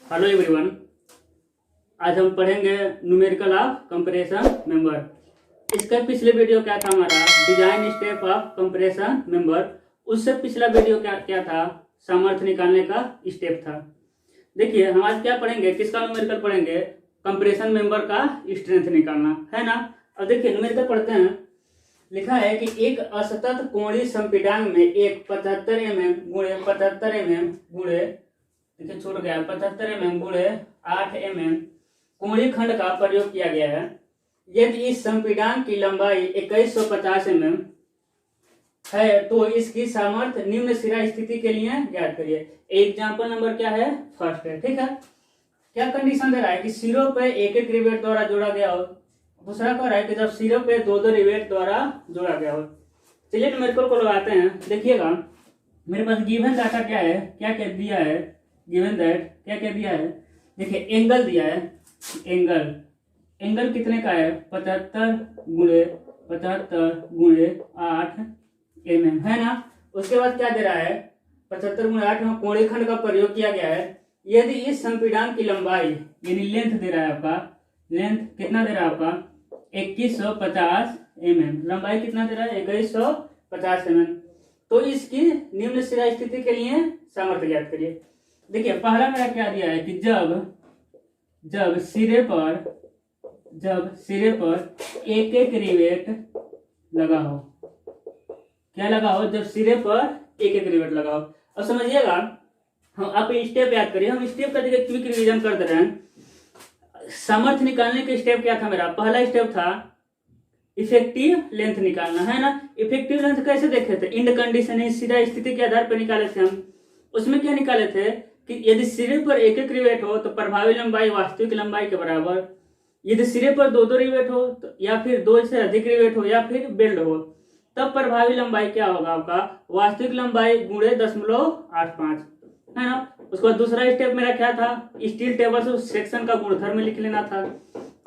Hello everyone. आज हम पढ़ेंगे न्यूमेरिकल ऑफ कंपैरिजन मेंबर। इसका पिछले वीडियो क्या था हमारा, design step of comparison member. उससे पिछला वीडियो क्या क्या था, सामर्थ्य निकालने का स्टेप था। देखिए हम आज क्या पढ़ेंगे, किसका न्यूमेरिकल पढ़ेंगे, कंपैरिजन मेंबर का स्ट्रेंथ निकालना है ना। अब देखिए न्यूमेरिकल पढ़ते हैं। लिखा है कि एक असतत कोणीय संपीड़ांक में एक 75 mm गुणे 75 mm गुणे, देखिए छूट गया, 75 mm गुणे 8 mm कोणीय खंड का प्रयोग किया गया है। यदि इस संपीड़ांक की लंबाई 2150 mm है तो इसकी सामर्थ्य निम्न सिरा स्थिति के लिए ज्ञात करिए। एग्जाम्पल नंबर क्या है, फर्स्ट है। ठीक है, क्या कंडीशन दे रहा है कि सिरों पे एक एक रिवेट द्वारा जोड़ा गया हो। दूसरा कह रहा है कि जब सिरों पे दो दो रिवेट द्वारा जोड़ा गया हो। चलिए न्यूमेरिकल को लगाते हैं। देखिएगा मेरे पास गिवन डाटा क्या है, क्या क्या दिया है, गिवन दैट क्या क्या दिया है। देखिए एंगल दिया है, एंगल कितने का है, 75 गुणे 8 mm है ना। उसके बाद क्या दे रहा है, 75 गुणे 8 में कोणीय खंड का प्रयोग किया गया है। यदि इस संपीड़ांक की लंबाई यानी लेंथ दे रहा है आपका, लेंथ कितना दे रहा है आपका 2150 mm, लंबाई कितना दे रहा है 2150 mm, तो इसकी निम्न सिरा स्थिति के लिए सामर्थ्य ज्ञात करिए। देखिए पहला मेरा क्या दिया है कि जब सिरे पर एक एक रिवेट लगा हो, क्या लगा हो, जब सिरे पर एक एक रिवेट लगा हो। अब समझिएगा, हम आप स्टेप याद करिए, हम स्टेप का देखिए क्विक रिवीजन कर दे रहे हैं। सामर्थ्य निकालने के स्टेप क्या था मेरा, पहला स्टेप था इफेक्टिव लेंथ निकालना है ना। इफेक्टिव लेंथ कैसे देखे थे, इंड कंडीशन सिरा स्थिति के आधार पर निकाले थे हम। उसमें क्या निकाले थे कि यदि सिरे पर एक एक रिवेट हो तो प्रभावी लंबाई वास्तविक लंबाई के बराबर, यदि सिरे पर दो दो रिवेट हो तो, या फिर दो से अधिक रिवेट हो, या फिर बेल्ट हो, तब प्रभावी लंबाई क्या होगा आपका, वास्तविक लंबाई गुणे 0.85 है ना। उसके बाद दूसरा स्टेप मेरा क्या था, स्टील टेबल से सेक्शन का गुणधर्म लिख लेना था।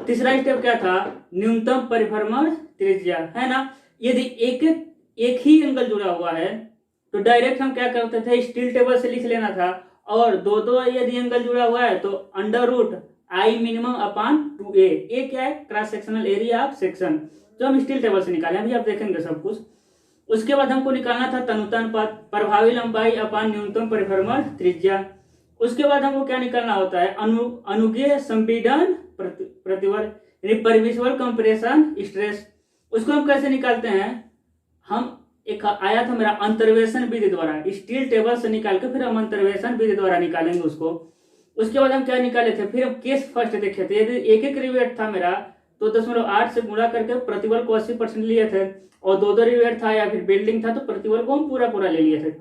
तीसरा स्टेप क्या था, न्यूनतम परिभ्रमण त्रिज्या है ना। यदि एक ही एंगल जुड़ा हुआ है तो डायरेक्ट हम क्या करते थे, स्टील टेबल से लिख लेना था। और दो दो यदि एंगल जुड़ा हुआ है तो √I मिनिमम अपॉन 2a, ए क्या है, cross sectional area of section, जो हम स्टील टेबल से निकाले, अभी आप देखेंगे सब कुछ। उसके बाद हमको निकालना था तनुता अनुपात, प्रभावी लंबाई अपॉन न्यूनतम परिभ्रमण त्रिज्या। उसके बाद हमको क्या निकालना होता है, अनुगेय संपीड़न प्रतिबल यानी परमिसिबल कंप्रेशन स्ट्रेस। उसको हम कैसे निकालते हैं, हम एक आया था मेरा अंतर्वेशन विधि द्वारा, स्टील टेबल से निकाल के फिर हम अंतर्वेशन विधि द्वारा निकालेंगे उसको। उसके बाद हम क्या निकाले थे, फिर हम केस फर्स्ट देखे थे। यदि एक एक रिवेट था मेरा तो 0.8 से गुणा करके प्रतिबल को 80% लिए थे, और दो दो रिवेट था या फिर बिल्डिंग था तो प्रतिबल को हम पूरा ले लिए थे।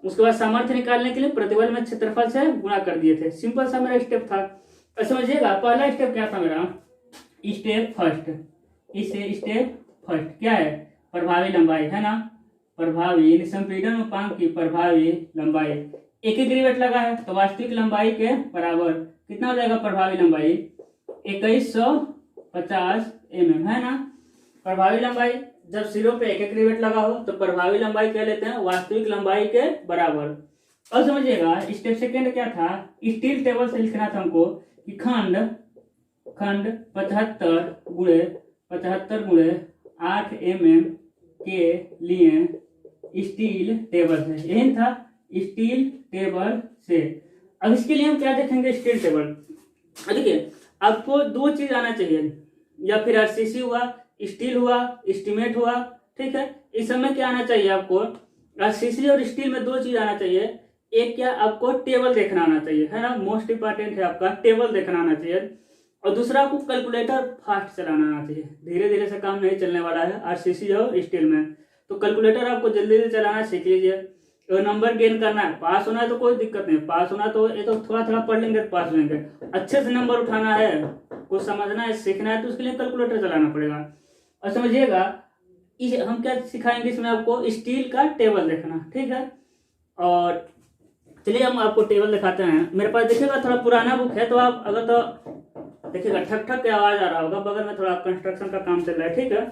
उसके बाद सामर्थ्य निकालने के लिए प्रतिबल में क्षेत्रफल से गुणा कर दिए थे। सिंपल सा मेरा स्टेप था। समझिएगा पहला स्टेप क्या था मेरा, स्टेप फर्स्ट, इसे स्टेप फर्स्ट क्या है, प्रभावी लंबाई है ना, प्रभावी संपीड़न उपांक की प्रभावी लंबाई, एक एक रिवेट लगा है तो वास्तविक लंबाई के बराबर कितना हो जाएगा, प्रभावी लंबाई 2150 mm है ना। प्रभावी लंबाई जब सिरों पे एक एक रिवेट लगा हो तो प्रभावी लंबाई कह लेते हैं वास्तविक लंबाई के बराबर। अब समझिएगा स्टेप सेकेंड क्या था, स्टील टेबल से लिखना था हमको कि खंड 75 गुणे 8 mm के लिए स्टील टेबल से, यही था स्टील टेबल से। अब इसके लिए हम क्या देखेंगे, स्टील टेबल। देखिए आपको दो चीज आना चाहिए, या फिर आरसीसी हुआ, स्टील हुआ, एस्टीमेट हुआ, ठीक है। इस समय क्या आना चाहिए आपको, आरसीसी और स्टील में दो चीज आना चाहिए। एक क्या, आपको टेबल देखना आना चाहिए है ना, मोस्ट इंपॉर्टेंट है आपका टेबल देखना आना चाहिए। और दूसरा आपको कैलकुलेटर फास्ट चलाना आना चाहिए, धीरे धीरे से काम नहीं चलने वाला है आरसीसी और स्टील में। तो कैलकुलेटर आपको जल्दी से चलाना सीख लीजिए। तो नंबर गेन करना है, पास होना है तो कोई दिक्कत नहीं, पास होना तो ये तो थोड़ा थोड़ा पढ़ लेंगे पास हो जाएंगे। अच्छे से नंबर उठाना है, कुछ समझना है, सीखना है, तो उसके लिए कैलकुलेटर चलाना पड़ेगा। और समझिएगा हम क्या सिखाएंगे इसमें आपको, स्टील का टेबल देखना, ठीक है। और चलिए हम आपको टेबल दिखाते हैं। मेरे पास देखिएगा थोड़ा पुराना बुक है, तो आप अगर तो देखिएगा ठक ठक के आवाज आ रहा होगा, बगल में थोड़ा कंस्ट्रक्शन का काम चल रहा है, ठीक है,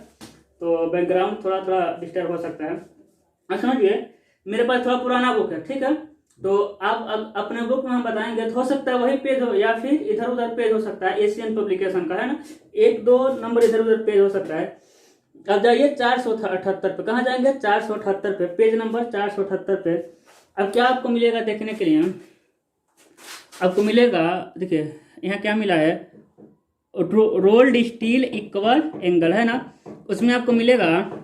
तो बैकग्राउंड थोड़ा थोड़ा डिस्टर्ब हो सकता है। समझिए मेरे पास थोड़ा पुराना बुक है, ठीक है। तो आप अब अपने बुक में हम बताएंगे तो हो सकता है वही पेज हो या फिर इधर उधर पेज हो सकता है, एशियन पब्लिकेशन का है ना, एक दो नंबर इधर उधर पेज हो सकता है। अब जाइए 478 पे, कहाँ जाएंगे 478 पे, पेज नंबर 478 पे। अब क्या आपको मिलेगा देखने के लिए, आपको मिलेगा, देखिए यहाँ क्या मिला है, रोल्ड स्टील इक्वल एंगल है ना, उसमें आपको मिलेगा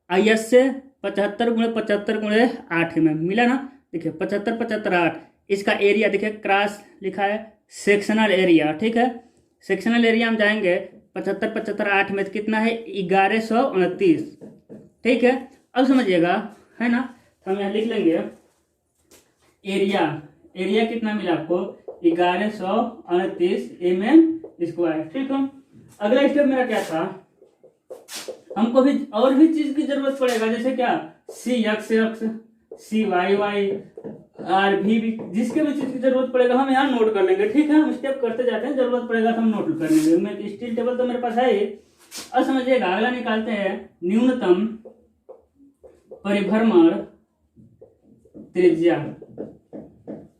IS से 75 × 75 × 8 मिला ना। देखिए 75 75 8, इसका एरिया देखिए क्रॉस लिखा है, सेक्शनल एरिया, ठीक है। सेक्शनल एरिया हम जाएंगे 75 75 8 में तो कितना है 1129, ठीक है। अब समझिएगा है ना, तो हम यहाँ लिख लेंगे एरिया, एरिया कितना मिला आपको 1129 mm², ठीक है। अगला स्टेप मेरा क्या था, हमको भी और भी चीज की जरूरत पड़ेगा, जैसे क्या CX CY RV भी, जिसके भी चीज की जरूरत पड़ेगा हम यहाँ नोट कर लेंगे, ठीक है। हम स्टेप करते जाते हैं, जरूरत पड़ेगा तो हम नोट कर लेंगे। मैं स्टील टेबल तो मेरे पास है ही। अब समझिएगा अगला निकालते हैं न्यूनतम परिभ्रमण त्रिज्या।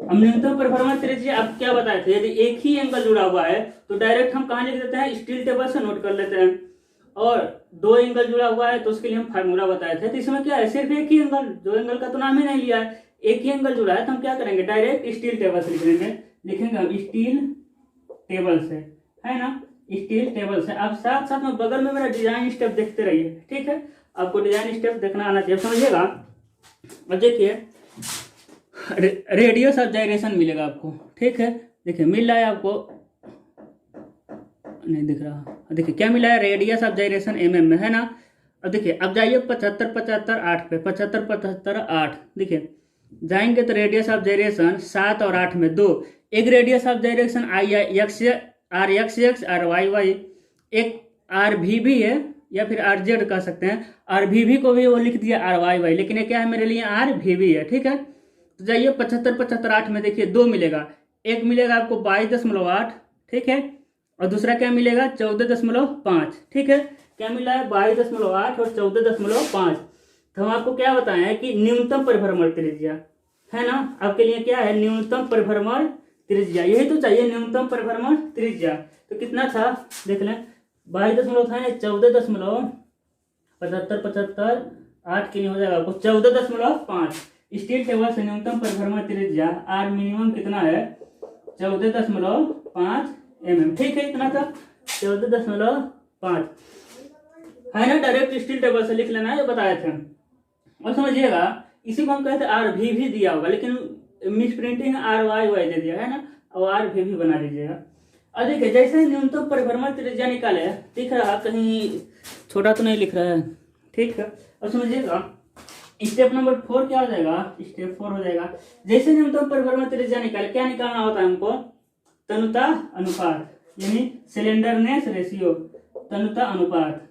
हम न्यूनतम परिभ्रमण त्रिज्या अब क्या बताए थे, यदि एक ही एंगल जुड़ा हुआ है तो डायरेक्ट हम कहाँ लिख देते हैं, स्टील टेबल से नोट कर लेते हैं। और दो एंगल जुड़ा हुआ है तो उसके लिए हम फार्मूला बताए थे। तो इसमें क्या है, सिर्फ एक ही एंगल, दो एंगल का तो नाम ही नहीं लिया है, एक ही एंगल जुड़ा है, तो हम क्या करेंगे डायरेक्ट स्टील टेबल से लिख लेंगे। लिखेंगे हम स्टील टेबल से, है ना, स्टील टेबल से। आप साथ साथ में बगल में मेरा डिजाइन स्टेप देखते रहिए, ठीक है। आपको डिजाइन स्टेप देखना आना चाहिए, समझिएगा। अब देखिए रेडियस ऑफ जाइरेशन मिलेगा आपको, ठीक है। देखिए मिल रहा है आपको, नहीं दिख रहा, देखिए क्या मिला है, रेडियस ऑफ जाइरेशन mm में, है ना। अब देखिए अब जाइए 75 75 8 पे, 75 75 8, देखिए जाएंगे तो रेडियस ऑफ जाइरेशन 7 और 8 में 2, एक रेडियस ऑफ जाइरेशन RX RY, एक RVB है या फिर RZ कह सकते हैं, RVB को भी वो लिख दिया RYY, लेकिन ये क्या है मेरे लिए RVB है, ठीक है। तो जाइए 75 75 8 में देखिए 2 मिलेगा, एक मिलेगा आपको 22.8, ठीक है, और दूसरा क्या मिलेगा 14.5, ठीक है। क्या मिला है 22.8 और 14.5। तो हम आपको क्या बताएं कि न्यूनतम परिभ्रमण त्रिज्या, है ना, आपके लिए क्या है न्यूनतम परिभ्रमण त्रिज्या, यही तो चाहिए न्यूनतम परिभ्रमण त्रिज्या। तो कितना था देख लें, 22 था 14.75 75 8 के लिए हो जाएगा आपको 14.5। स्टील टेबल से न्यूनतम परिभ्रमण त्रिज्या R मिनिमम कितना है 14.5 mm, ठीक है, इतना था 14.5, है ना। डायरेक्ट स्टील टेबल से लिख लेना है, ये बताए थे। और समझिएगा इसी को हम कहते हैं RVB दिया होगा, लेकिन मिस प्रिंटिंग RYY दे दिया है ना, और RVB बना लीजिएगा। और देखिए जैसे न्यूनतम परिभ्रमण त्रिज्या निकाले, दिख रहा कहीं छोटा तो नहीं लिख रहा है, ठीक है। और समझिएगा स्टेप नंबर 4 क्या हो जाएगा, स्टेप 4 हो जाएगा, जैसे न्यूनतम परिभ्रमण त्रिज्या निकाले क्या निकालना होता है हमको, तनुता अनुपात, यानी सिलेंडरनेस रेशियो, तनुता अनुपात,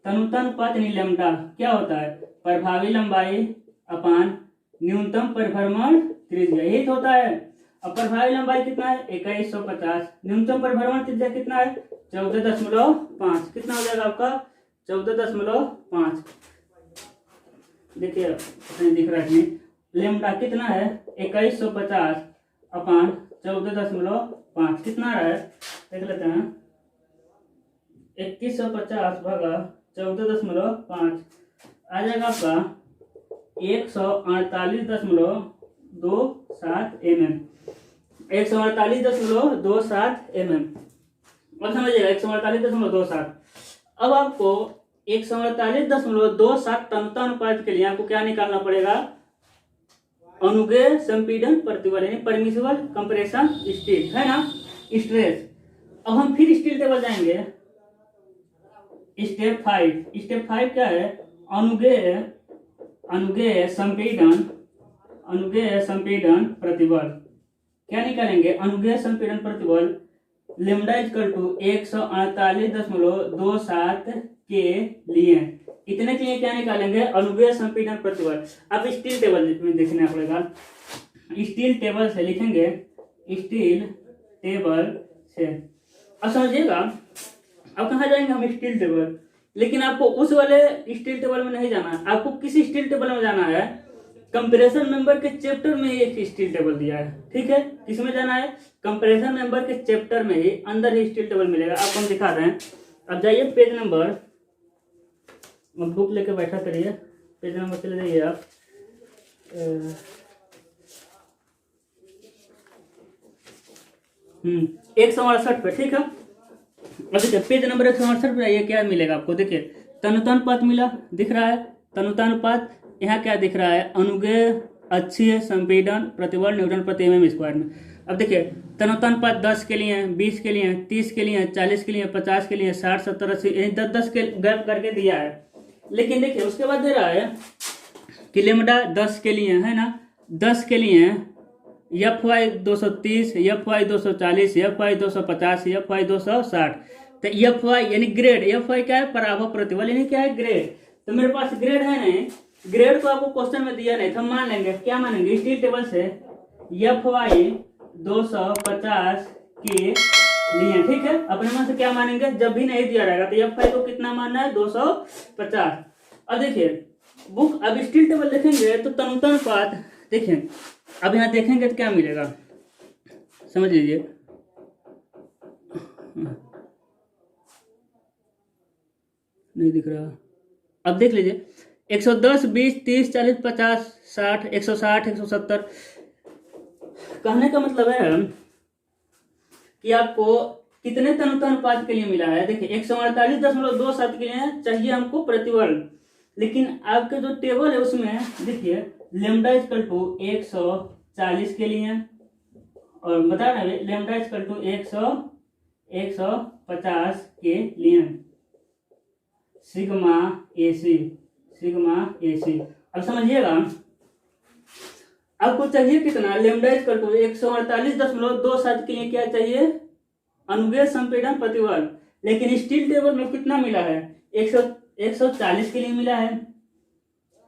तनुता अनुपात यानी लैम्डा क्या होता है, प्रभावी लंबाई अपान न्यूनतम परिभ्रमण त्रिज्या, यही तो होता है। अब प्रभावी लंबाई कितना है 2150, न्यूनतम परिभ्रमण त्रिज्या कितना है 14.5, कितना हो जाएगा आपका 14.5। देखिए दिख रहा है, लैम्डा कितना है 2150 अपान 14.5, कितना आ रहा है देख लेते हैं, 2150 भागा 14.5 आ जाएगा आपका 148.27 mm, 148.27 mm, और समझिएगा 148.27। अब आपको 148.27 तनुता अनुपात के लिए आपको क्या निकालना पड़ेगा, अनुगेय संपीड़न प्रतिबल यानी परमिसिबल कंप्रेशन स्ट्रेस, है ना, स्ट्रेस। अब हम फिर स्टील टेबल जाएंगे, स्टेप 5 क्या है, अनुगेय संपीड़न प्रतिबल, क्या निकालेंगे, अनुगेय संपीड़न प्रतिबल लैम्डा इक्वल टू 148.27 के लिए, इतने के लिए क्या निकालेंगे, अनुगेय संपीड़न प्रतिबल। अब स्टील टेबल में देखना पड़ेगा, स्टील टेबल से लिखेंगे, स्टील टेबल से। अब समझिएगा अब कहाँ जाएंगे हम स्टील टेबल, लेकिन आपको उस वाले स्टील टेबल में नहीं जाना है, आपको किस स्टील टेबल में जाना है, कंपैरिजन मेंबर के चैप्टर में एक स्टील टेबल दिया है, ठीक है। किसमें जाना है, कंपैरिजन मेंबर के चैप्टर में ही अंदर ही स्टील टेबल मिलेगा। आपको हम दिखा रहे हैं। अब जाइए पेज नंबर, बुक लेके बैठा करिए, पेज नंबर चले जाइए आप 168 पे, ठीक है। अब देखिए पेज नंबर 168 पे आइए, क्या मिलेगा आपको, देखिए तनुतानुपात मिला, दिख रहा है तनुतानुपात। यहाँ क्या दिख रहा है, अनुगे अक्षीय संपीड़न प्रतिबल न्यूटन प्रति mm स्क्वायर में। अब देखिए तनुतानुपात 10 के लिए, 20 के लिए, 30 के लिए, 40 के लिए, 50 के लिए, 60, 70, 80, 10 के गैप करके दिया है। लेकिन देखिए उसके बाद दे रहा है कि लेमडा 10 के लिए है ना, 10 के लिए FY 230, FY 240, FY 250, FY 260। तो FY यानी ग्रेड, FY क्या है, पराभव प्रतिबल, यानी क्या है, ग्रेड। तो मेरे पास ग्रेड है नहीं, ग्रेड तो आपको क्वेश्चन में दिया नहीं, तो हम मान लेंगे, क्या मानेंगे, स्टील टेबल से FY 250 के लिए, ठीक है। अपने मन से क्या मानेंगे, जब भी नहीं दिया रहेगा तो FY को कितना मानना है, 250। अब देखिए बुक, अब स्टील टेबल देखेंगे तो तनुतानुपात, देखिए अब यहाँ देखेंगे तो क्या मिलेगा, समझ लीजिए। नहीं दिख रहा, अब देख लीजिए 110, 20, 30, 40, 50, 60, 160, 170। कहने का मतलब है कि आपको कितने तनुतानुपात के लिए मिला है। देखिए 148.27 के लिए चाहिए हमको प्रतिबल, लेकिन आपके जो टेबल है उसमें देखिए लेमडा इक्वल टू 140 के लिए, और बता रहे लेमडा इक्वल टू 150 के लिए, सिग्मा AC। अब समझिएगा आपको चाहिए कितना, लेमडा इक्वल टू 148.27 के लिए क्या चाहिए, अनुगेय संपीड़न प्रतिबल। लेकिन स्टील टेबल में कितना मिला है, 140 के लिए मिला है।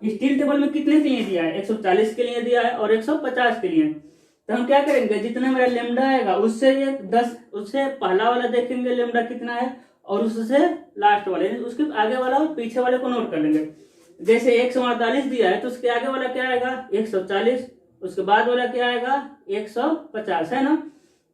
स्टील टेबल में कितने के लिए दिया है, 140 के लिए दिया है और 150 के लिए। तो हम क्या करेंगे, जितना मेरा लेमडा आएगा उससे ये 10, उससे पहला वाला देखेंगे लेमडा कितना है, और उससे लास्ट वाले, उसके आगे वाला और पीछे वाले को नोट कर लेंगे। जैसे 148 दिया है तो उसके आगे वाला क्या आएगा, 140, उसके बाद वाला क्या आएगा, 150, है ना।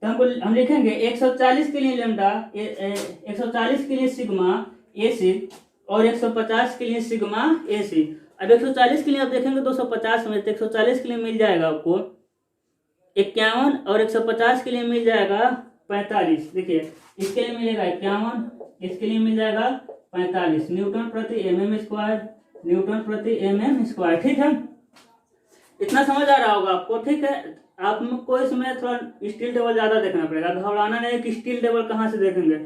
तो हम लिखेंगे 140 के लिए लेमडा, 140 के लिए सिग्मा AC और 150 के लिए सिग्मा AC। अब 140 के लिए आप देखेंगे 250 में, तो 140 के लिए मिल जाएगा आपको 51 और 150 के लिए मिल जाएगा 45। देखिए इसके लिए मिलेगा 51, इसके लिए मिल जाएगा 45 न्यूटन प्रति mm स्क्वायर, न्यूटन प्रति mm स्क्वायर, ठीक है। इतना समझ आ रहा होगा आपको, ठीक है। आपको इसमें थोड़ा स्टील टेबल ज्यादा देखना पड़ेगा, घबराना नहीं कि स्टील टेबल कहाँ से देखेंगे।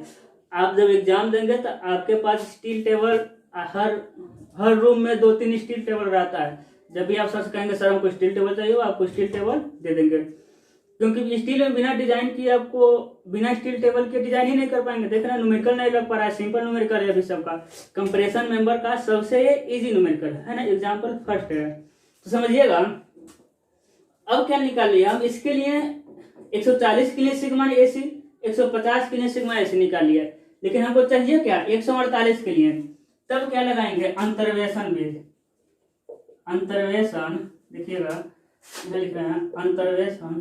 आप जब एग्जाम देंगे तो आपके पास स्टील टेबल हर रूम में 2-3 स्टील टेबल रहता है। जब भी आप सर से कहेंगे सर हमको स्टील टेबल चाहिए, आपको स्टील टेबल दे देंगे, क्योंकि स्टील में बिना डिजाइन किए आपको बिना स्टील टेबल के डिजाइन ही नहीं कर पाएंगे। देख रहे हैं न्यूमेरिकल नहीं लग पा रहा है, सिंपल न्यूमेरिकल है अभी सबका। कंपैरिजन मेंबर का सबसे इजी न्यूमेरिकल है ना, एग्जाम्पल फर्स्ट है, तो समझिएगा। अब क्या निकाल लिया हम, इसके लिए 140 के लिए सिग्मा AC, 150 के लिए सिग्मा AC निकाल लिया, लेकिन हमको चाहिए क्या, 148 के लिए। तब क्या लगाएंगे, अंतर्वेशन विधि। अंतर्वेशन, देखिएगा लिख रहे हैं अंतर्वेशन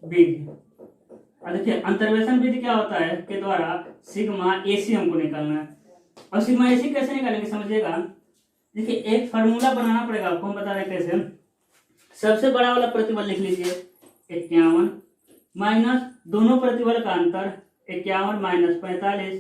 विधि। देखिए अंतर्वेशन विधि क्या होता है, के द्वारा सिग्मा AC हमको निकालना है। और सिग्मा AC कैसे निकालेंगे, समझिएगा। देखिए एक फार्मूला बनाना पड़ेगा आपको, हम बता रहे हैं कैसे। सबसे बड़ा वाला प्रतिबल लिख लीजिए 51 माइनस दोनों प्रतिबल का अंतर 51 माइनस 45।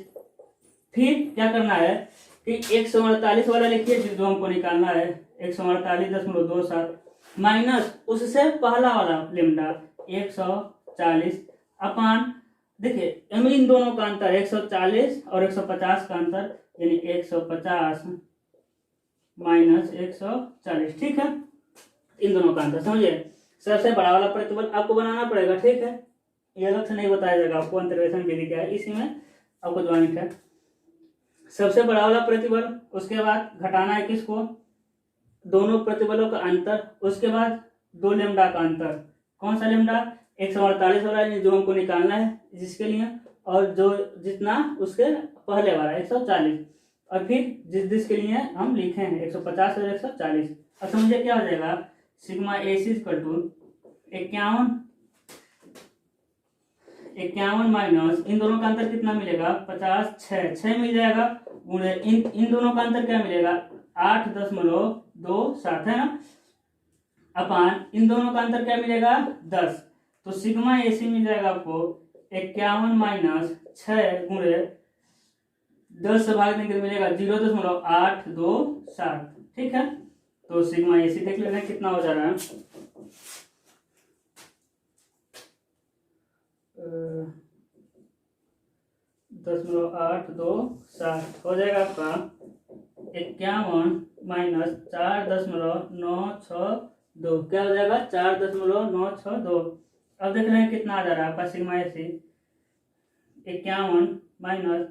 फिर क्या करना है कि 148 वाला लिखिए जो हमको निकालना है, 148.27 माइनस उससे पहला वाला लेमडा 140 अपान, देखिए इन दोनों का अंतर 140 और 150 का अंतर, यानी 150 माइनस 140, ठीक है। इन दोनों का अंतर समझिए। सबसे बड़ा वाला प्रतिबल आपको बनाना पड़ेगा, ठीक है। ये अलग से नहीं बताया जाएगा आपको अंतर्वेशन विधि क्या है, इसी में आपको ज्वाइंट है। सबसे बड़ा वाला प्रतिबल, उसके बाद घटाना है किसको, दोनों प्रतिबलों का अंतर, उसके बाद 2 लेमडा का अंतर। कौन सा लेमडा, 148 वाला जो हमको निकालना है जिसके लिए, और जो जितना उसके पहले वाला 140। और फिर जिस के लिए हम लिखे हैं 150 और 140। अब समझिए क्या हो जाएगा, sigma A C equal to 51 minus इन दोनों का अंतर कितना मिलेगा 50, 6 मिल जाएगा, गुणे इन दोनों का अंतर क्या मिलेगा 8.27 है ना, अपान इन दोनों का अंतर क्या मिलेगा 10। तो सिग्मा ए सी मिल जाएगा आपको 51 माइनस 6 गुणे 10 से भाग देंगे मिलेगा 0.827। ठीक है, तो सिग्मा ए सी देख लेते हैं कितना हो जा रहा है। 0.827 हो जाएगा आपका 51 माइनस 4.962, क्या हो जाएगा 4.962। अब देख रहे हैं कितना आ जा रहा है आपका सिग्मा ए सी 51 माइनस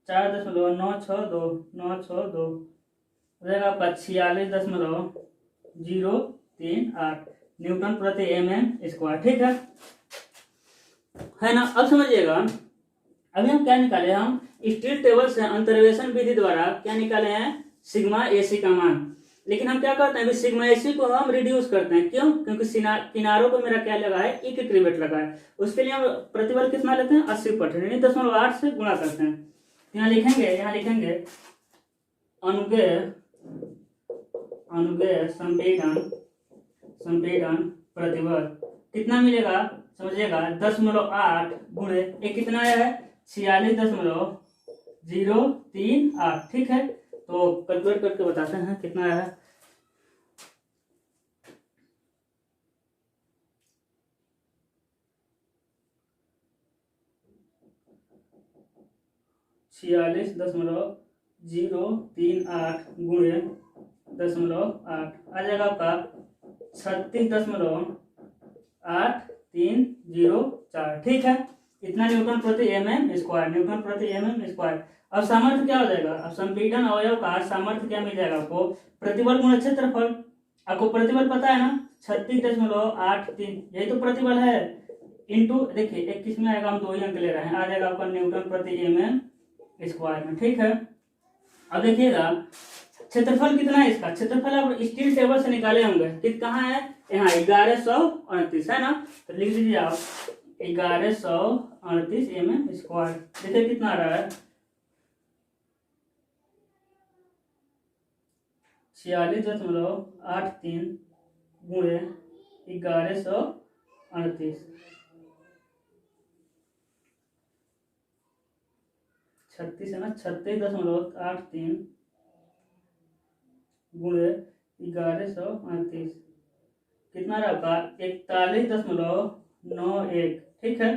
4.962 हो जाएगा आपका 46.038 न्यूटन प्रति mm²। ठीक है ना। अब समझिएगा, अभी हम क्या निकाले, हम स्टील टेबल से अंतर्वेशन विधि द्वारा क्या निकाले हैं सिग्मा एसी का मान। लेकिन हम क्या करते हैं अभी सिग्मा एसी को हम रिड्यूस करते हैं, क्यों, क्योंकि किनारों पर मेरा क्या लगा है एक रिवेट लगा है, उसके लिए हम प्रतिबल कितना लेते हैं 80%, यानी 0.8 से गुणा करते हैं। यहाँ लिखेंगे अनुगे संपीड़न प्रतिबल कितना मिलेगा, समझिएगा 10.8 गुणे एक कितना है 46.038। ठीक है, तो कैलकुलेट करके बताते हैं कितना है। छियालीस 0.038 गुणे 0.8 आ जाएगा आपका 36.8304। ठीक है, इतना न्यूटन प्रति mm²। अब सामर्थ्य क्या हो जाएगा, अब संपीड़न अवयव का सामर्थ्य क्या मिल जाएगा आपको, प्रतिबल गुणा क्षेत्रफल। आपको प्रतिबल पता है ना 36.83, यही तो प्रतिबल है, इंटू देखिए 21 में आएगा, हम 2 ही अंक ले रहे हैं, आ जाएगा आपका न्यूटन प्रति mm² में। ठीक है, अब देखिएगा क्षेत्रफल कितना है इसका, क्षेत्रफल आप स्टील टेबल से निकाले होंगे, ठीक कहाँ है यहाँ 1138 है ना, तो लिख दीजिए आप 1138 mm²। देखिए कितना आ रहा है 46.83 गुणे 1138, 36 है ना, 36.83 गुणे 1138 कितना रहा 41.91। ठीक है,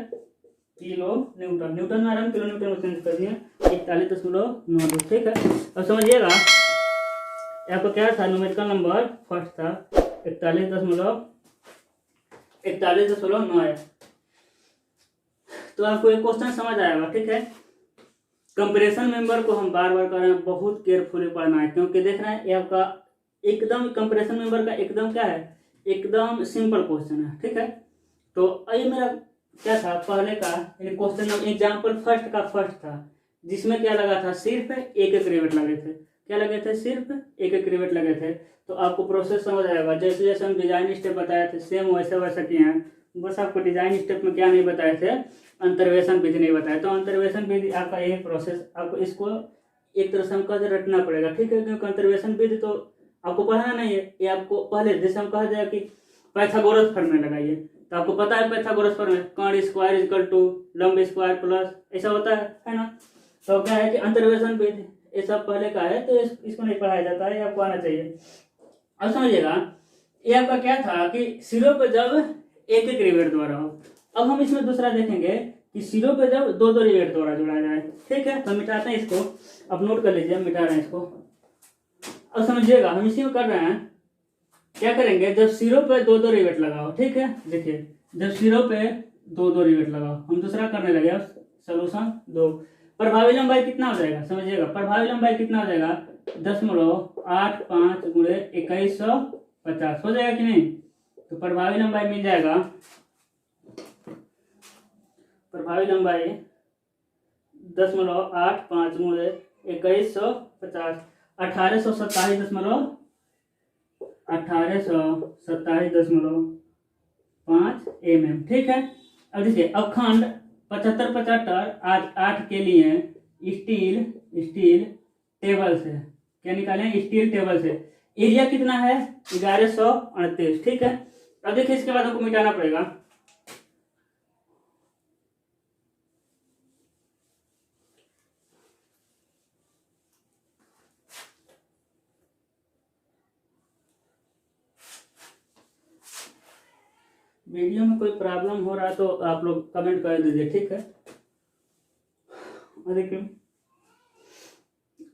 किलो न्यूटन, न्यूटन में आराम किलो न्यूटन में चेंज कर दिए 41.92। ठीक है, अब समझिएगा आपको क्या था, न्यूमेरिकल नंबर फर्स्ट था 41.91। तो आपको एक क्वेश्चन समझ आएगा। ठीक है, कंपैरिजन मेंबर को हम बार बार कर रहे हैं, बहुत केयरफुली पढ़ना है, क्योंकि देख रहे हैं ये आपका एकदम कंपैरिजन मेंबर का एकदम क्या है, एकदम सिंपल क्वेश्चन है। ठीक है, तो ये मेरा क्या था पहले का क्वेश्चन एग्जाम्पल फर्स्ट था, जिसमें क्या लगा था सिर्फ एक रिवेट लगे थे। क्या लगे थे, सिर्फ एक रिवेट लगे थे। तो आपको प्रोसेस समझ आएगा, जैसे जैसे हम डिजाइन स्टेप बताए थे सेम वैसे वैसे किए हैं, बस आपको डिजाइन स्टेप में क्या नहीं बताए थे, अंतर्वेशन विधि नहीं बताया। तो अंतर्वेशन विधि आपका यही प्रोसेस, आपको इसको एक तरह से हम कह रटना पड़ेगा। ठीक है, क्योंकि अंतर्वेशन विधि तो आपको पढ़ना नहीं है, ये आपको पहले जैसे हम कहा जाए कि पाइथागोरस फॉर्मूला लगाइए, तो आपको पता है पाइथागोरस फॉर्मूला कर्ण स्क्वायर इक्वल टू लंब स्क्वायर प्लस ऐसा होता है ना। तो क्या है कि अंतर्वेशन विधि ये सब पहले का है, तो इसको नहीं पढ़ाया जाता है, आपको आना चाहिए। अब समझिएगा ये आपका क्या था कि सिरों पे जब एक एक रिवेट द्वारा हो। अब हम इसमें दूसरा देखेंगे कि सिरों पे जब दो दो रिवेट द्वारा जुड़ा जाए। ठीक है, तो मिटाते हैं इसको, अब नोट कर लीजिए, मिटा रहे हैं इसको। अब समझिएगा हम इसी में कर रहे हैं, क्या करेंगे जब सिरों पे दो दो रिवेट लगाओ। ठीक है, देखिए जब सिरों पे दो दो रिवेट लगाओ, हम दूसरा करने लगे सोल्यूशन 2। प्रभावी लंबाई कितना हो जाएगा, समझिएगा प्रभावी लंबाई कितना हो जाएगा 10.85 गुणे 2150 हो जाएगा कि नहीं। तो प्रभावी लंबाई मिल जाएगा, प्रभावी लंबाई 10.85 गुणे 2150 50, 1827.5 mm। ठीक है। अब देखिए अखंड 75 75 8 के लिए स्टील टेबल से क्या निकालें, स्टील टेबल से एरिया कितना है 1138। ठीक है। अब देखिए इसके बाद हमको मिटाना पड़ेगा। वीडियो में कोई प्रॉब्लम हो रहा है तो आप लोग कमेंट कर दीजिए। ठीक है।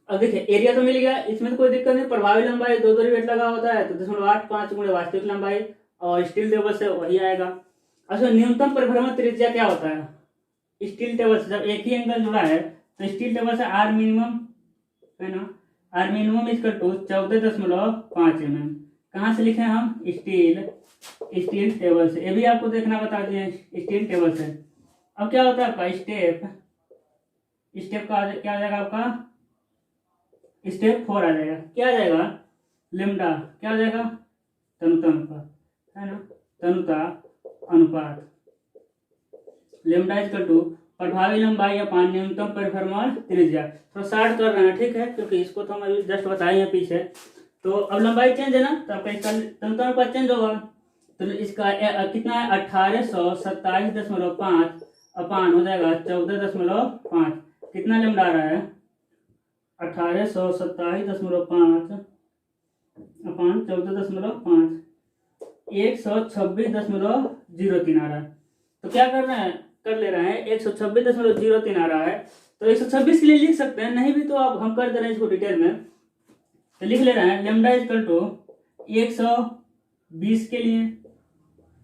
अब देखिए एरिया तो मिल गया, इसमें तो कोई दिक्कत नहीं। प्रभावी लंबाई 2 रिवेट लगा होता है तो 0.85 गुणे वास्तविक लंबाई और स्टील टेबल से वही आएगा। अच्छा न्यूनतम परिभ्रमण त्रिज्या क्या होता है स्टील टेबल से, जब एक ही एंगल जुड़ा है तो स्टील टेबल से आर मिनिमम है ना, R minimum equal to 14.5 mm। कहाँ से लिखे हम स्टील टेबल से, ये भी आपको देखना बता दिए स्टील टेबल से। अब क्या होता है आपका स्टेप का क्या आ जाएगा आपका स्टेप 4 आ जाएगा। क्या आ जाएगा लेमडा, क्या आ जाएगा तनुता अनुपात है ना, तनुता अनुपात लेमडा इक्वल टू प्रभावी लंबाई या न्यूनतम परिभ्रमण त्रिज्या। थोड़ा शार्ट कर रहे हैं। ठीक है, क्योंकि इसको तो हम अभी जस्ट बताए हैं पीछे। तो अब लंबाई चेंज है ना, तो आपका इसका तनुता अनुपात चेंज होगा। तो इसका कितना है 1827.5 अपान हो जाएगा 14.5। कितना लेमडा आ रहा है 1827.5 अपान 14.5 126.03 आ रहा है। तो क्या कर ले रहे हैं 126.03 आ रहा है। तो 126 के लिए लिख सकते हैं, नहीं भी तो अब हम कर दे रहे हैं इसको डिटेल में। तो लिख ले रहे हैं लेमडा इक्वल टू 120 के लिए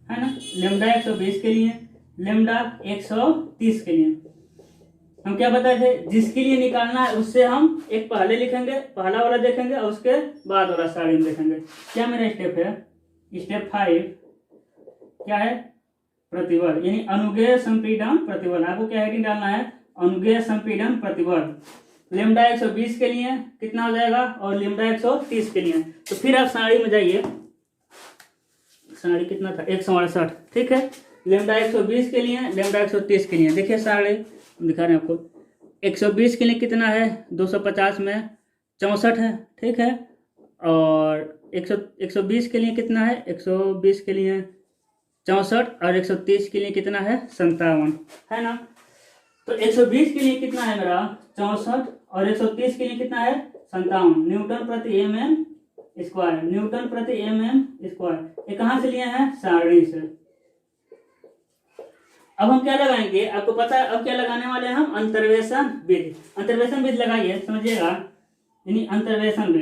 है ना, लेमडा 120 के लिए, लेमडा 130 के लिए। हम क्या बताए थे जिसके लिए निकालना है उससे हम एक पहले लिखेंगे, पहला वाला देखेंगे और उसके बाद वाला साइड में देखेंगे। क्या मेरा स्टेप है स्टेप 5 क्या है प्रतिबल, यानी अनुगेय संपीड़न प्रतिबल। आपको क्या हेडिंग डालना है अनुगेय संपीड़न प्रतिबल। लेमडा 120 के लिए कितना हो जाएगा और लेमडा 130 के लिए। तो फिर आप साड़ी में जाइए, साड़ी कितना था 168। ठीक है, लेमडा 120 के लिए लेमडा 130 के लिए। देखिए साड़ी दिखा रहे हैं आपको 120 के लिए कितना है 250 में 64 है। ठीक है, और 120 के लिए कितना है 120 के लिए 64 और 130 के लिए कितना है 57 है ना। तो 120 के लिए कितना है मेरा 64 और 130 के लिए कितना है 57 न्यूटन प्रति mm स्क्वायर, न्यूटन प्रति mm स्क्वायर। ये कहाँ से लिए हैं सारणी से। अब हम क्या लगाएंगे आपको पता है, अब क्या लगाने वाले हैं हम अंतर्वेशन विधि। अंतर्वेशन विधि लगाइए समझिएगा, यानी अंतर्वेशन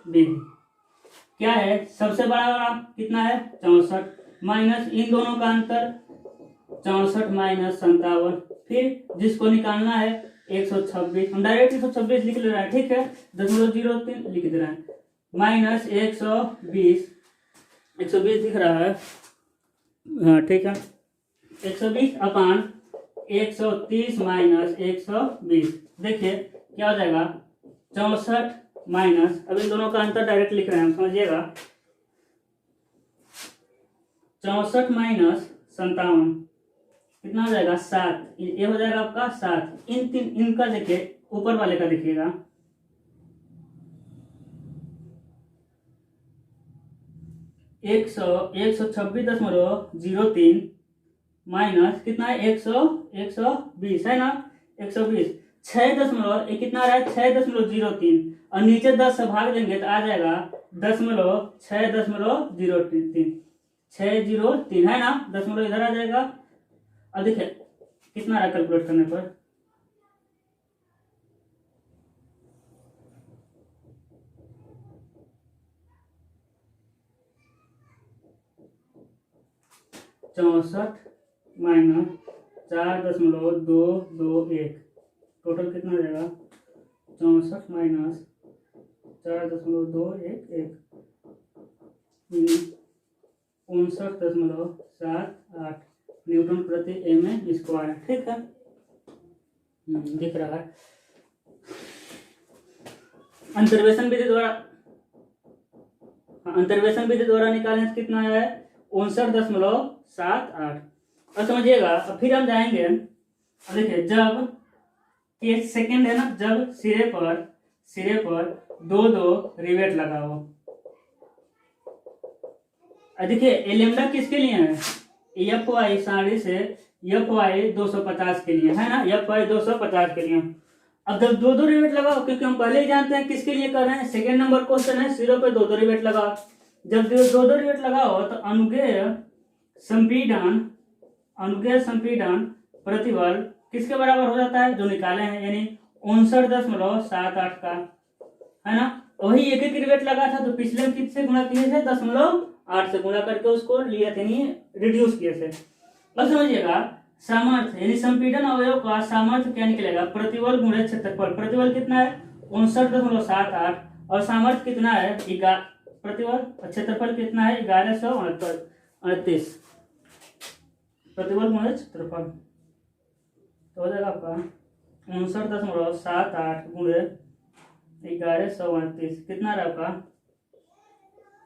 विधि क्या है सबसे बड़ा वाला कितना है 64 माइनस इन दोनों का अंतर 64 माइनस 57, फिर जिसको निकालना है 126, हम डायरेक्ट 126 लिख ले रहे हैं। ठीक है 0.03 लिख दे रहे हैं माइनस 120 दिख रहा है हाँ ठीक है 120 अपान 130 माइनस 120। देखिए क्या हो जाएगा 64 माइनस, अब इन दोनों का अंतर डायरेक्ट लिख रहे हैं समझिएगा 64 माइनस 57 कितना हो जाएगा 7, ये हो जाएगा आपका 7। इनका देखिए ऊपर वाले का देखिएगा 126.03 माइनस कितना है 120 है ना 120 6 ये कितना आ रहा है 6.03 और नीचे 10 से भाग देंगे तो आ जाएगा 6.03 है ना, 10 इधर आ जाएगा। अब देखिए कितना रहा कैलकुलेट करने पर 64 माइनस 4.221 टोटल कितना हो जाएगा 64 माइनस 4.211 59.78 न्यूटन प्रति एम स्क्वायर। ठीक है दिख रहा है। अंतर्वेशन विधि द्वारा निकालने से कितना आया है 59.78। और समझिएगा, अब फिर हम जाएंगे, अब देखिए जब ये सेकंड है ना, जब सिरे पर दो रिवेट लगाओ। देखिए एलेम्डा किसके लिए है, एफ वाई साड़ी से एफ वाई 250 के लिए है ना, एफ वाई 250 के लिए। अब जब दो रिवेट लगाओ, क्योंकि हम पहले ही जानते हैं किसके लिए कर रहे हैं, सेकंड नंबर क्वेश्चन है, सिरों पे दो रिवेट लगाओ। जब दो रिवेट लगाओ तो अनुगेय संपीड़न प्रतिबल किसके बराबर हो जाता है, जो निकाले हैं, यानी 59.78 का, है ना। वही एक रिवेट लगा था तो पिछले में किससे गुणा किए थे, 0.8 से गुणा करके उसको लिया थे, नहीं रिड्यूस किए थे। अब समझिएगा, सामर्थ्य यानी संपीड़न अवयव का सामर्थ्य क्या निकलेगा, प्रतिबल गुणे क्षेत्रफल। प्रतिबल कितना है 59.78 और सामर्थ्य कितना है प्रतिबल, क्षेत्रफल कितना है 1138। प्रतिबल गुणे क्षेत्रफल तो हो जाएगा आपका 59.78 गुणे 1138 कितना रहा आपका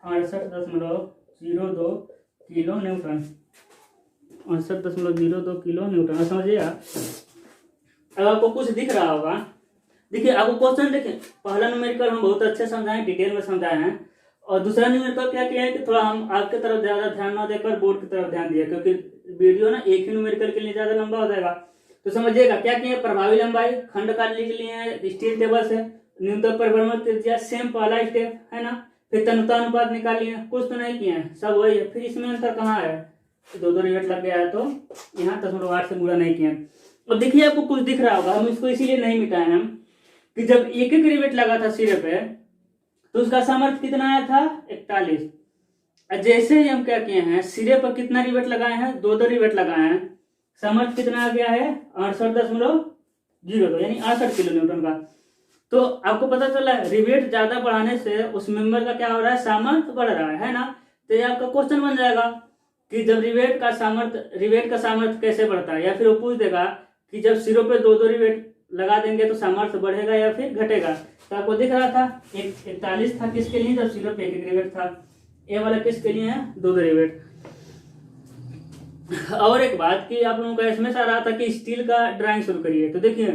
68.02 किलो न्यूटन। 68.02 kilo Newton. समझिएगा, अब आपको कुछ दिख रहा होगा, देखिए आपको क्वेश्चन देखिए, पहला न्यूमेरिकल हम बहुत अच्छे समझाएं, डिटेल में समझाए हैं, और दूसरा न्यूमेरिकल क्या किया है कि थोड़ा हम आपके तरफ ज्यादा ध्यान न देकर बोर्ड की तरफ ध्यान दिया, क्योंकि वीडियो ना एक ही न्यूमेरिकल के लिए ज्यादा लंबा हो जाएगा। तो समझिएगा क्या किया, प्रभावी लंबाई खंड काट लिख लिए हैं स्टील टेबल से, न्यूनतम परिभ्रमण त्रिज्या सेम पहला स्टेप है ना, फिर तन्यता अनुपात निकाल लिए, कुछ तो नहीं किए हैं, सब वही है। फिर इसमें अंतर कहाँ है, दो रिवेट लग गया है तो यहाँ 0.8 से गुणा नहीं किया। अब देखिए आपको कुछ दिख रहा होगा, हम इसको इसीलिए नहीं मिटाए हम कि जब एक रिवेट लगा था सिरे पे तो उसका सामर्थ्य कितना आया था 41। जैसे ही हम क्या किए हैं, सिरे पर कितना रिवेट लगाए हैं, दो रिवेट लगाए हैं, सामर्थ्य कितना आ गया है 68.02 यानी 68 किलो न्यूटन का। तो आपको पता चला है रिवेट ज्यादा बढ़ाने से उस मेंबर का क्या हो रहा है, सामर्थ्य बढ़ रहा है ना। तो ये आपका क्वेश्चन बन जाएगा कि जब रिवेट का सामर्थ्य कैसे बढ़ता है, या फिर वो पूछ देगा कि जब सिरों पे दो रिवेट लगा देंगे तो सामर्थ्य बढ़ेगा या फिर घटेगा। तो आपको दिख रहा था 41 था किसके लिए, जब सिरों पे एक रिवेट था, ये वाला किसके लिए है, दो रिवेट। और एक बात कि आप लोगों का इसमें आ रहा था कि स्टील का ड्राइंग शुरू करिए, तो देखिए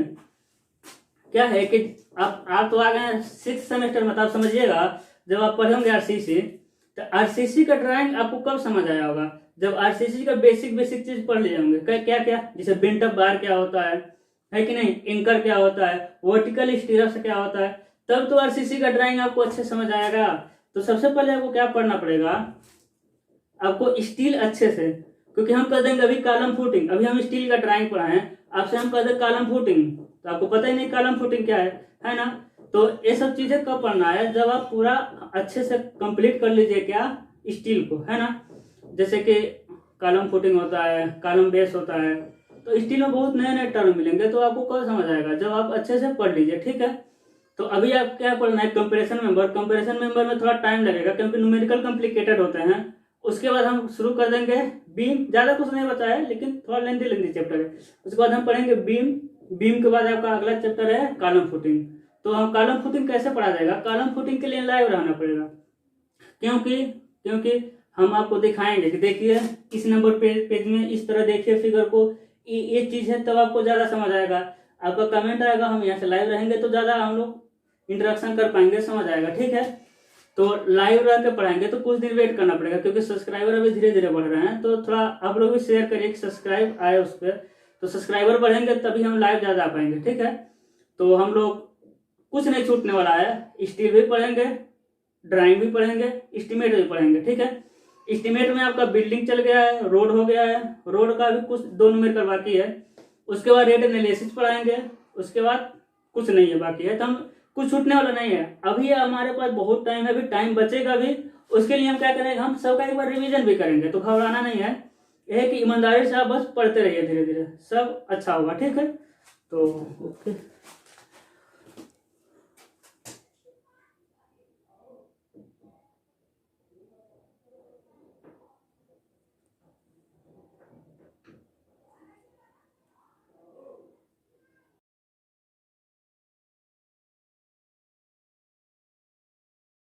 क्या है कि आप तो आ गए 6th सेमेस्टर में, तो आप समझिएगा जब आप पढ़ेंगे आरसीसी, तो आरसीसी का ड्राइंग आपको कब समझ आया होगा, जब आरसीसी का बेसिक चीज पढ़ ले जाओगे। क्या क्या, जैसे बेंट अप बार क्या होता है कि नहीं, एंकर क्या होता है, वर्टिकल स्टीरअप क्या होता है, तब तो आरसीसी का ड्राइंग आपको अच्छे समझ आएगा। तो सबसे पहले आपको क्या पढ़ना पड़ेगा, आपको स्टील अच्छे से, क्योंकि हम कर देंगे अभी कॉलम फुटिंग, अभी हम स्टील का ड्राइंग पढ़ाए हैं, आपसे हम कर दें कॉलम फुटिंग, तो आपको पता ही नहीं कॉलम फुटिंग क्या है ना। तो ये सब चीजें कब पढ़ना है, जब आप पूरा अच्छे से कंप्लीट कर लीजिए क्या, स्टील को, है ना। जैसे कि कॉलम फुटिंग होता है, कॉलम बेस होता है, तो स्टील में बहुत नए नए टर्म मिलेंगे, तो आपको कब समझ आएगा, जब आप अच्छे से पढ़ लीजिए, ठीक है। तो अभी आप क्या पढ़ना है, कंपैरिजन मेंबर में थोड़ा टाइम लगेगा, क्योंकि न्यूमेरिकल कॉम्प्लिकेटेड होते हैं। उसके बाद हम शुरू कर देंगे बीम, ज्यादा कुछ नहीं बचा है लेकिन थोड़ा लेंथी चैप्टर है। उसके बाद हम पढ़ेंगे बीम के बाद आपका अगला चैप्टर है कॉलम फुटिंग। तो हम कॉलम फुटिंग कैसे पढ़ा जाएगा, कॉलम फुटिंग के लिए लाइव रहना पड़ेगा, क्योंकि हम आपको दिखाएंगे कि देखिए इस नंबर पेज में इस तरह देखिए फिगर को, ये चीज है, तब आपको ज्यादा समझ आएगा। आपका कमेंट आएगा, हम यहाँ से लाइव रहेंगे तो ज्यादा हम लोग इंटरेक्शन कर पाएंगे, समझ आएगा, ठीक है। तो लाइव रह के पढ़ाएंगे तो कुछ दिन वेट करना पड़ेगा, क्योंकि सब्सक्राइबर अभी धीरे धीरे बढ़ रहे हैं, तो थोड़ा आप लोग भी शेयर करिए कि सब्सक्राइब आए उस पर, तो सब्सक्राइबर बढ़ेंगे तभी हम लाइव ज्यादा आ पाएंगे, ठीक है। तो हम लोग कुछ नहीं छूटने वाला है, स्टील भी पढ़ेंगे, ड्राइंग भी पढ़ेंगे, एस्टीमेट भी पढ़ेंगे, ठीक है। एस्टीमेट में आपका बिल्डिंग चल गया है, रोड हो गया है, रोड का भी कुछ 2 नंबर बाकी है। उसके बाद रेट एनालिसिस पढ़ाएंगे, उसके बाद कुछ नहीं है बाकी है, तो हम कुछ छूटने वाला नहीं है। अभी हमारे पास बहुत टाइम है, अभी टाइम बचेगा भी, उसके लिए हम क्या करेंगे, हम सबका एक बार रिवीजन भी करेंगे, तो घबराना नहीं है। यह है कि ईमानदारी से आप बस पढ़ते रहिए, धीरे धीरे सब अच्छा होगा, ठीक है। तो ओके।